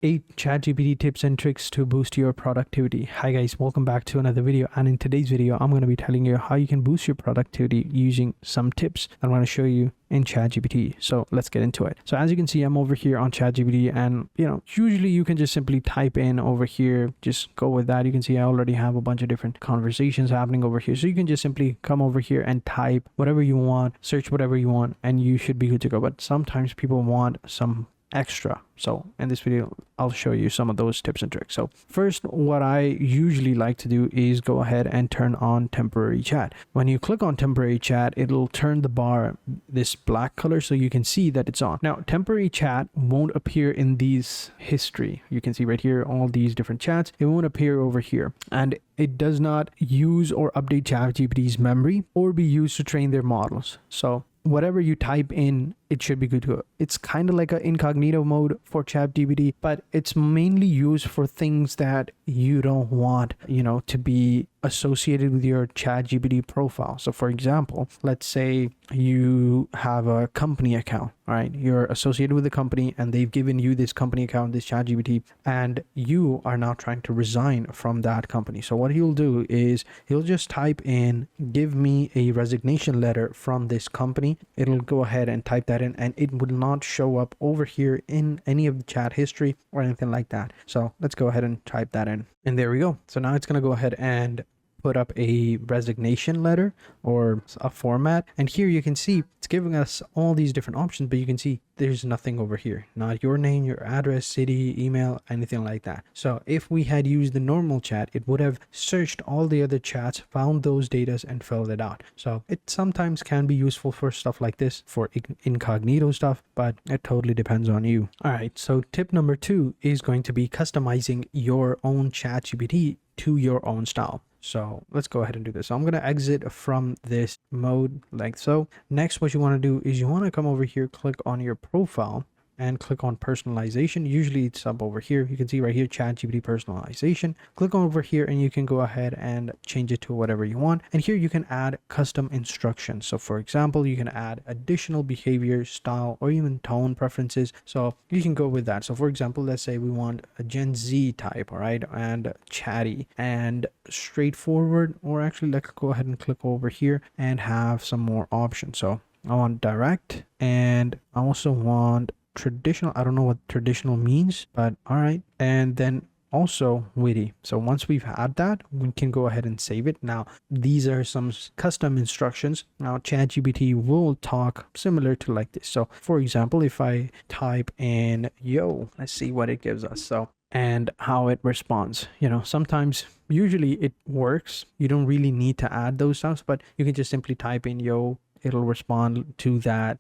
8 ChatGPT tips and tricks to boost your productivity. Hi guys, welcome back to another video, and in today's video I'm going to be telling you how you can boost your productivity using some tips I'm going to show you in ChatGPT. So let's get into it. So as you can see, I'm over here on ChatGPT, and usually you can just simply type in over here, just go with that. You can see I already have a bunch of different conversations happening over here, so you can just simply come over here and type whatever you want, search whatever you want, and you should be good to go. But sometimes people want some extra, so in this video I'll show you some of those tips and tricks. So first, what I usually like to do is go ahead and turn on temporary chat. When you click on temporary chat, it'll turn the bar this black color so you can see that it's on. Now temporary chat won't appear in these history. You can see right here all these different chats. It won't appear over here, and it does not use or update ChatGPT's memory or be used to train their models. So whatever you type in, it should be good to go. It's kind of like an incognito mode for ChatGPT, but it's mainly used for things that you don't want, to be associated with your ChatGPT profile. So for example, let's say you have a company account, right? You're associated with the company and they've given you this company account, this ChatGPT, and you are now trying to resign from that company. So what he'll do is he'll just type in, give me a resignation letter from this company. It'll go ahead and type that in, and it will not show up over here in any of the chat history or anything like that. So let's go ahead and type that in, and there we go. So now it's going to go ahead and put up a resignation letter or a format, and here you can see it's giving us all these different options, but you can see there's nothing over here, not your name, your address, city, email, anything like that. So if we had used the normal chat, it would have searched all the other chats, found those data, and filled it out. So it sometimes can be useful for stuff like this, for incognito stuff, but it totally depends on you. All right, so tip number 2 is going to be customizing your own ChatGPT to your own style. So let's go ahead and do this. So I'm going to exit from this mode like so. Next, what you want to do is you want to come over here, click on your profile, and click on personalization. Usually it's up over here. You can see right here, ChatGPT personalization. Click on over here and you can go ahead and change it to whatever you want. And here you can add custom instructions. So for example, you can add additional behavior, style, or even tone preferences. So you can go with that. So for example, let's say we want a Gen Z type, all right, and chatty and straightforward, or actually let's go ahead and click over here and have some more options. So I want direct, and I also want traditional. I don't know what traditional means, but all right. And then also witty. So once we've had that, we can go ahead and save it. Now these are some custom instructions. Now ChatGPT will talk similar to like this. So for example, if I type in yo, let's see what it gives us. So, and how it responds. Sometimes, usually it works. You don't really need to add those stuff, but you can just simply type in yo, it'll respond to that.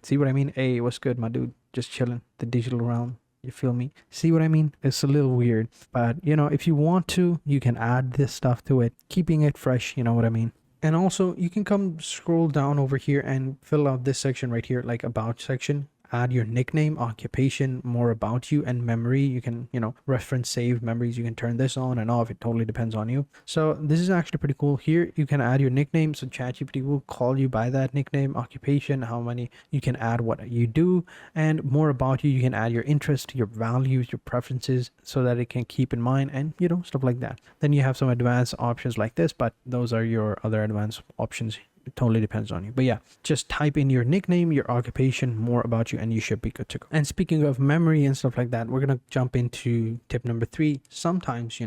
See what I mean? Hey, what's good, my dude? Just chilling, the digital realm. You feel me? See what I mean? It's a little weird, but if you want to, you can add this stuff to it, keeping it fresh. You know what I mean? And also you can come scroll down over here and fill out this section right here, like about section. Add your nickname, occupation, more about you, and memory. You can, reference saved memories. You can turn this on and off. It totally depends on you. So this is actually pretty cool. Here you can add your nickname. So ChatGPT will call you by that nickname, occupation, how many, you can add what you do, and more about you. You can add your interest, your values, your preferences, so that it can keep in mind, and stuff like that. Then you have some advanced options like this, but those are your other advanced options. It totally depends on you. But yeah, just type in your nickname, your occupation, more about you, and you should be good to go. And speaking of memory and stuff like that, we're going to jump into tip number 3. Sometimes,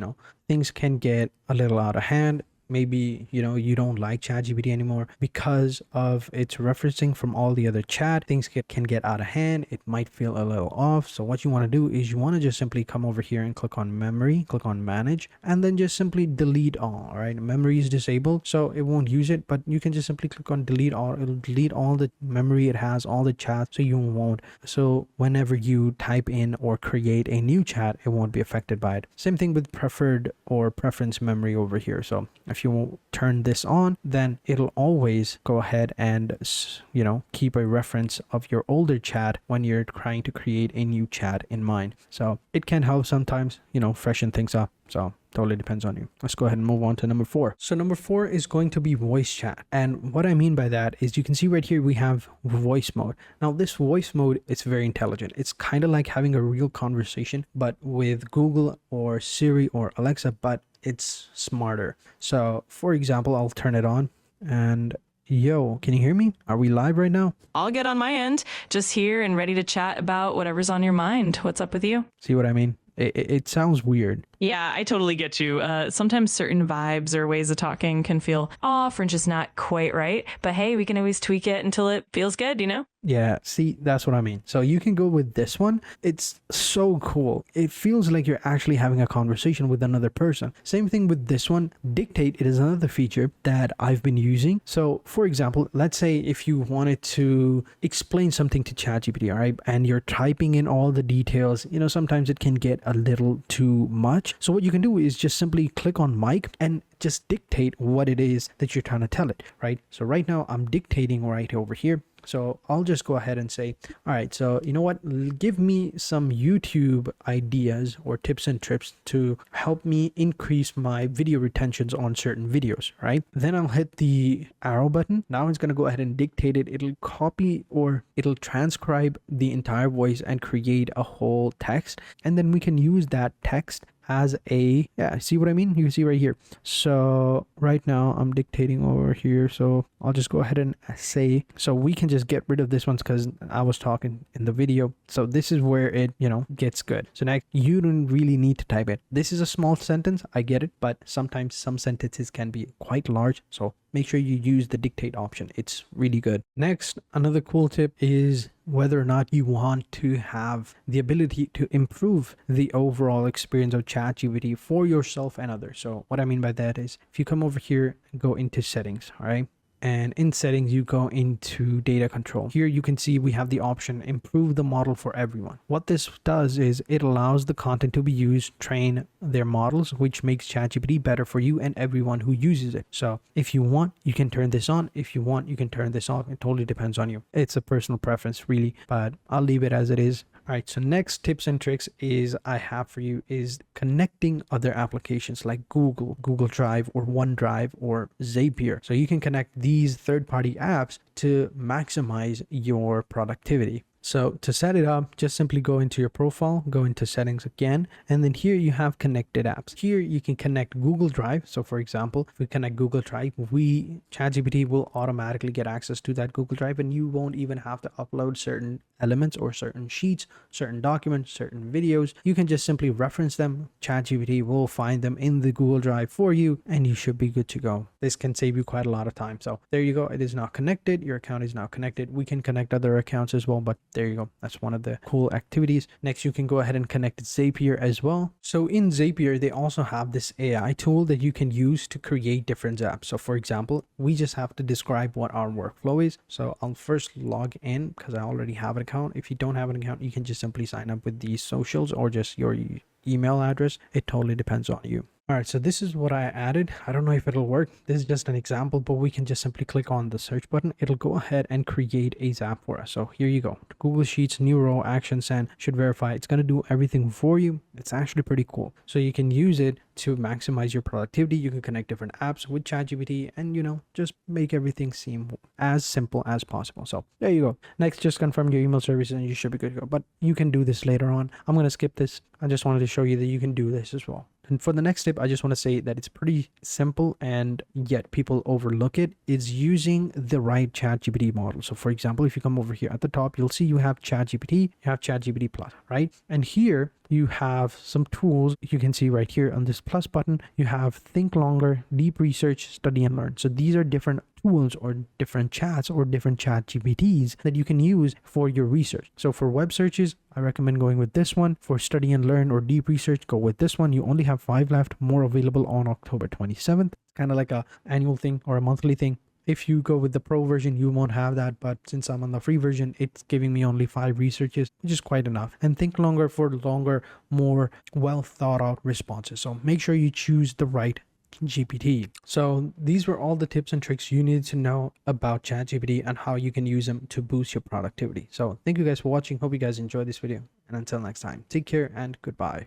things can get a little out of hand. Maybe, you don't like ChatGPT anymore because of its referencing from all the other chat. Things can get out of hand. It might feel a little off. So what you want to do is you want to just simply come over here and click on memory, click on manage, and then just simply delete all. All right. Memory is disabled, so it won't use it, but you can just simply click on delete all. It'll delete all the memory it has, all the chats, so you won't. So whenever you type in or create a new chat, it won't be affected by it. Same thing with preferred or preference memory over here. So if you turn this on, then it'll always go ahead and keep a reference of your older chat when you're trying to create a new chat in mind. So it can help sometimes, freshen things up. So Totally depends on you. Let's go ahead and move on to number 4. So number 4 is going to be voice chat. And what I mean by that is you can see right here we have voice mode. Now this voice mode is very intelligent. It's kind of like having a real conversation, but with Google or Siri or Alexa, but it's smarter. So for example, I'll turn it on and yo, can you hear me? Are we live right now? All good on my end. Just here and ready to chat about whatever's on your mind. What's up with you? See what I mean? It sounds weird. Yeah, I totally get you. Sometimes certain vibes or ways of talking can feel off or just not quite right. But hey, we can always tweak it until it feels good, you know? Yeah, see, that's what I mean. So you can go with this one. It's so cool. It feels like you're actually having a conversation with another person. Same thing with this one. Dictate, it is another feature that I've been using. So for example, let's say if you wanted to explain something to ChatGPT, all right, and you're typing in all the details, you know, sometimes it can get a little too much. So what you can do is just simply click on mic and just dictate what it is that you're trying to tell it, right? So right now I'm dictating right over here. So I'll just go ahead and say, all right, so you know what, give me some YouTube ideas or tips and tricks to help me increase my video retentions on certain videos, right? Then I'll hit the arrow button. Now it's going to go ahead and dictate it. It'll copy or it'll transcribe the entire voice and create a whole text. And then we can use that text as a, yeah, see what I mean? You can see right here. So right now I'm dictating over here. So I'll just go ahead and say, so we can just get rid of this one because I was talking in the video. So this is where it, you know, gets good. So now you don't really need to type it. This is a small sentence. I get it. But sometimes some sentences can be quite large. So make sure you use the dictate option. It's really good. Next, another cool tip is whether or not you want to have the ability to improve the overall experience of ChatGPT for yourself and others. So what I mean by that is if you come over here and go into settings, all right? And in settings, you go into data control. Here you can see we have the option improve the model for everyone. What this does is it allows the content to be used, train their models, which makes ChatGPT better for you and everyone who uses it. So if you want, you can turn this on. If you want, you can turn this off. It totally depends on you. It's a personal preference really, but I'll leave it as it is. All right, so next tips and tricks I have for you is connecting other applications like Google Drive or OneDrive or Zapier. So you can connect these third-party apps to maximize your productivity. So to set it up, just simply go into your profile, go into settings again, and then here you have connected apps. Here you can connect Google Drive. So for example, if we connect Google Drive, ChatGPT will automatically get access to that Google Drive and you won't even have to upload certain elements or certain sheets, certain documents, certain videos. You can just simply reference them. ChatGPT will find them in the Google Drive for you and you should be good to go. This can save you quite a lot of time. So there you go. It is now connected. Your account is now connected. We can connect other accounts as well, but there you go. That's one of the cool activities. Next, you can go ahead and connect Zapier as well. So in Zapier, they also have this AI tool that you can use to create different apps. So for example, we just have to describe what our workflow is. So I'll first log in because I already have an account. If you don't have an account, you can just simply sign up with these socials or just your email address. It totally depends on you. All right, so this is what I added. I don't know if it'll work. This is just an example, but we can just simply click on the search button. It'll go ahead and create a Zap for us. So here you go. Google Sheets, new row, actions, and should verify. It's going to do everything for you. It's actually pretty cool. So you can use it to maximize your productivity. You can connect different apps with ChatGPT and, you know, just make everything seem as simple as possible. So there you go. Next, just confirm your email services and you should be good to go. But you can do this later on. I'm going to skip this. I just wanted to show you that you can do this as well. And for the next tip, I just want to say that it's pretty simple and yet people overlook it. It's using the right ChatGPT model. So for example, if you come over here at the top, you'll see you have ChatGPT, you have ChatGPT Plus, right? And here you have some tools. You can see right here on this plus button, you have think longer, deep research, study and learn. So these are different tools or different chats or different chat GPTs that you can use for your research. So for web searches, I recommend going with this one. For study and learn or deep research, go with this one. You only have 5 left, more available on October 27th. Kind of like a annual thing or a monthly thing. If you go with the pro version, you won't have that. But since I'm on the free version, it's giving me only 5 researches, which is quite enough. And think longer for longer, more well thought out responses. So make sure you choose the right GPT. So these were all the tips and tricks you needed to know about ChatGPT and how you can use them to boost your productivity. So thank you guys for watching. Hope you guys enjoyed this video. And until next time, take care and goodbye.